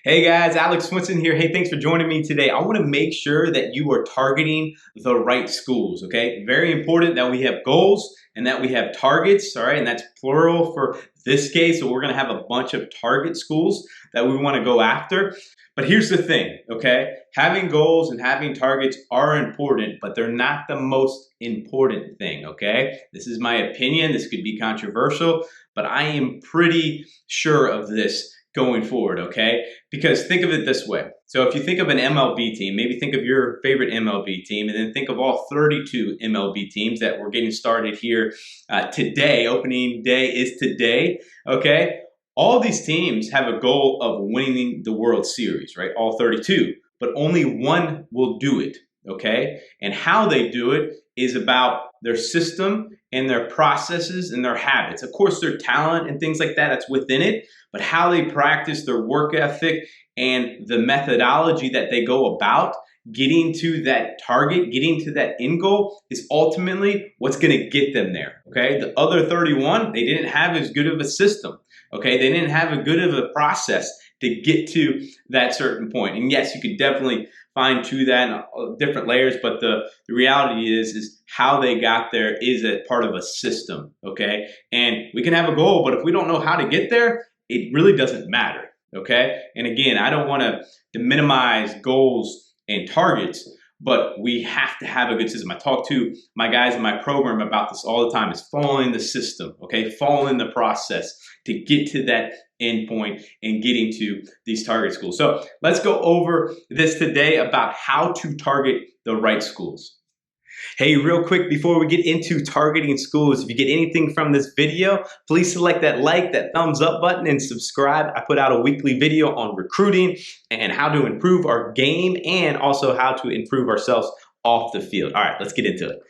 Hey guys, Alex Swinson here. Hey, thanks for joining me today. I want to make sure that you are targeting the right schools, okay? Very important that we have goals and that we have targets, all right? And that's plural for this case. So we're going to have a bunch of target schools that we want to go after. But here's the thing, okay? Having goals and having targets are important, but they're not the most important thing, okay? This is my opinion. This could be controversial, but I am pretty sure of this going forward, okay? Because think of it this way. So if you think of an MLB team, maybe think of your favorite MLB team, and then think of all 32 MLB teams that we're getting started here today. Opening day is today, okay? All these teams have a goal of winning the World Series, right? All 32, but only one will do it, okay? And how they do it is about their system and their processes and their habits. Of course, their talent and things like that, that's within it, but how they practice their work ethic and the methodology that they go about getting to that target, getting to that end goal is ultimately what's going to get them there, okay? The other 31, they didn't have as good of a system, okay? They didn't have a good of a process to get to that certain point. And yes, you could definitely fine tune that in different layers, but the reality is how they got there is a part of a system, okay? And we can have a goal, but if we don't know how to get there, it really doesn't matter, okay? And again, I don't want to minimize goals and targets, but we have to have a good system. I talk to my guys in my program about this all the time. Is following the system, okay? Following the process to get to that end point and getting to these target schools. So let's go over this today about how to target the right schools. Hey, real quick before we get into targeting schools, if you get anything from this video, please select that like, that thumbs up button, and subscribe. I put out a weekly video on recruiting and how to improve our game and also how to improve ourselves off the field. All right, let's get into it.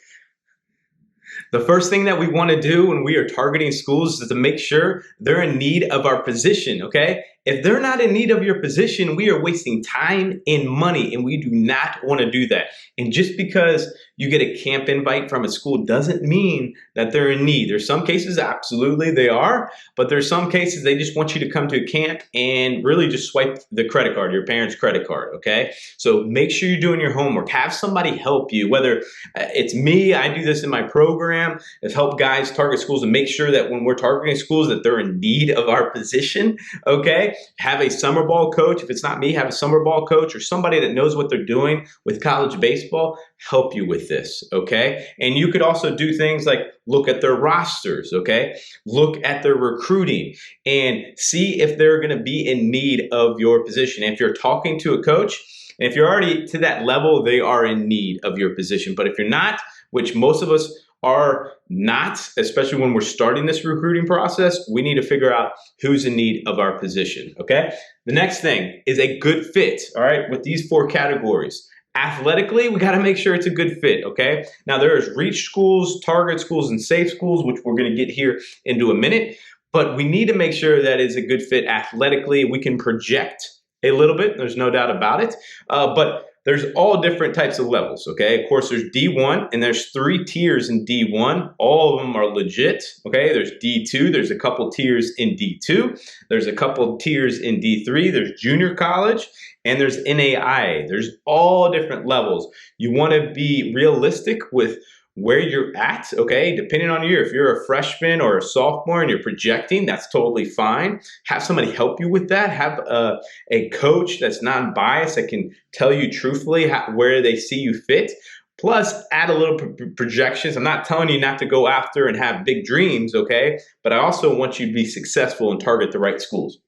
The first thing that we want to do when we are targeting schools is to make sure they're in need of our position, okay? If they're not in need of your position, we are wasting time and money, and we do not want to do that. And just because you get a camp invite from a school doesn't mean that they're in need. There's some cases, absolutely they are, but there's some cases they just want you to come to a camp and really just swipe the credit card, your parents' credit card, okay? So make sure you're doing your homework. Have somebody help you, whether it's me, I do this in my program, is help guys target schools and make sure that when we're targeting schools that they're in need of our position, okay? Have a summer ball coach. If it's not me, have a summer ball coach or somebody that knows what they're doing with college baseball help you with this, okay? And you could also do things like look at their rosters, okay? Look at their recruiting and see if they're going to be in need of your position. If you're talking to a coach, and if you're already to that level, they are in need of your position. But if you're not, which most of us are not, especially when we're starting this recruiting process, we need to figure out who's in need of our position, okay? The next thing is a good fit, all right, with these 4 categories. Athletically, we got to make sure it's a good fit, okay? Now, there's reach schools, target schools, and safe schools, which we're going to get here into a minute, but we need to make sure that it's a good fit athletically. We can project a little bit, there's no doubt about it, but there's all different types of levels, okay? Of course, there's D1, and there's 3 tiers in D1. All of them are legit, okay? There's D2, there's a couple tiers in D2. There's a couple tiers in D3. There's junior college, and there's NAIA. There's all different levels. You want to be realistic with where you're at, okay? Depending on you, if you're a freshman or a sophomore and you're projecting, that's totally fine. Have somebody help you with that. Have a coach that's non-biased that can tell you truthfully where they see you fit. Plus, add a little projections. I'm not telling you not to go after and have big dreams, okay? But I also want you to be successful and target the right schools.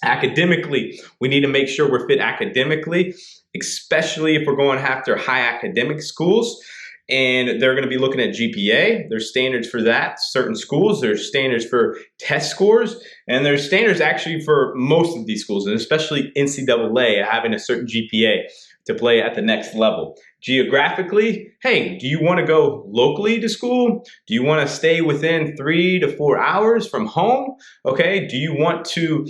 Academically, we need to make sure we're fit academically, especially if we're going after high academic schools. And they're going to be looking at GPA. There's standards for that. Certain schools, there's standards for test scores, and there's standards actually for most of these schools, and especially NCAA having a certain GPA to play at the next level. Geographically, hey, do you want to go locally to school? Do you want to stay within 3 to 4 hours from home? Okay, do you want to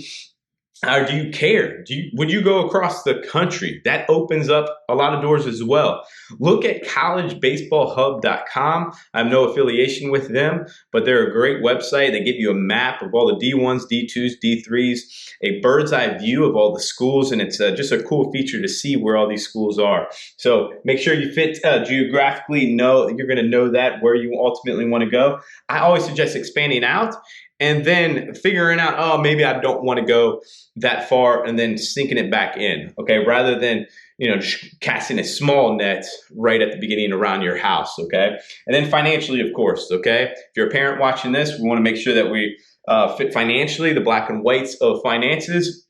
Or do you care? Would you go across the country? That opens up a lot of doors as well. Look at collegebaseballhub.com. I have no affiliation with them, but they're a great website. They give you a map of all the D1s, D2s, D3s, a bird's eye view of all the schools, and it's just a cool feature to see where all these schools are. So make sure you fit geographically, know you're going to know that where you ultimately want to go. I always suggest expanding out and then figuring out, oh, maybe I don't want to go that far, and then sinking it back in, okay? Rather than, just casting a small net right at the beginning around your house, okay? And then financially, of course, okay? If you're a parent watching this, we want to make sure that we fit financially, the black and whites of finances.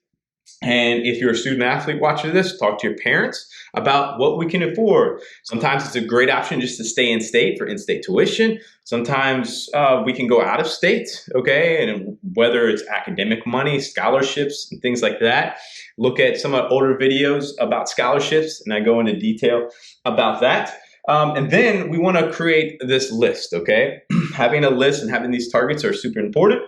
And if you're a student athlete watching this, talk to your parents about what we can afford. Sometimes it's a great option just to stay in state for in-state tuition. Sometimes we can go out of state, okay? And whether it's academic money, scholarships, and things like that. Look at some of the older videos about scholarships, and I go into detail about that. And then we want to create this list, okay? Having a list and having these targets are super important.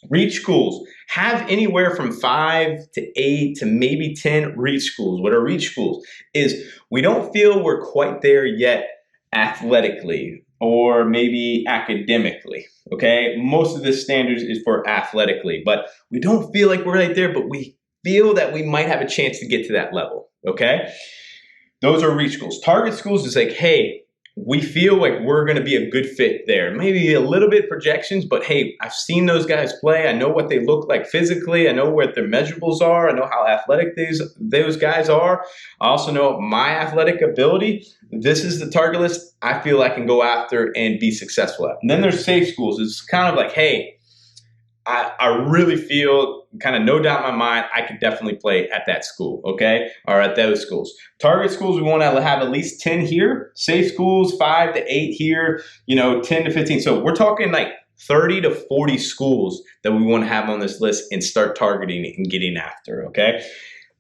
Reach schools. Have anywhere from 5 to 8 to maybe 10 reach schools. What are reach schools? Is we don't feel we're quite there yet athletically or maybe academically, okay? Most of the standards is for athletically, but we don't feel like we're right there, but we feel that we might have a chance to get to that level, okay? Those are reach schools. Target schools is like, hey, we feel like we're going to be a good fit there. Maybe a little bit projections, but hey, I've seen those guys play. I know what they look like physically. I know what their measurables are. I know how athletic those guys are. I also know my athletic ability. This is the target list I feel I can go after and be successful at. And then there's safe schools. It's kind of like, hey, I really feel, kind of no doubt in my mind, I could definitely play at that school, okay? Or at those schools. Target schools, we want to have at least 10 here. Safe schools, 5 to 8 here, 10 to 15. So we're talking like 30 to 40 schools that we want to have on this list and start targeting and getting after, okay?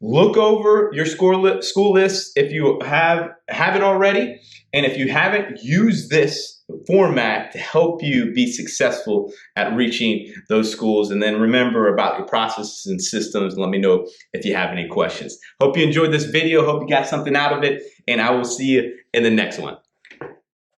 Look over your school list if you have it already. And if you haven't, use this format to help you be successful at reaching those schools. And then remember about your processes and systems. Let me know if you have any questions. Hope you enjoyed this video. Hope you got something out of it. And I will see you in the next one.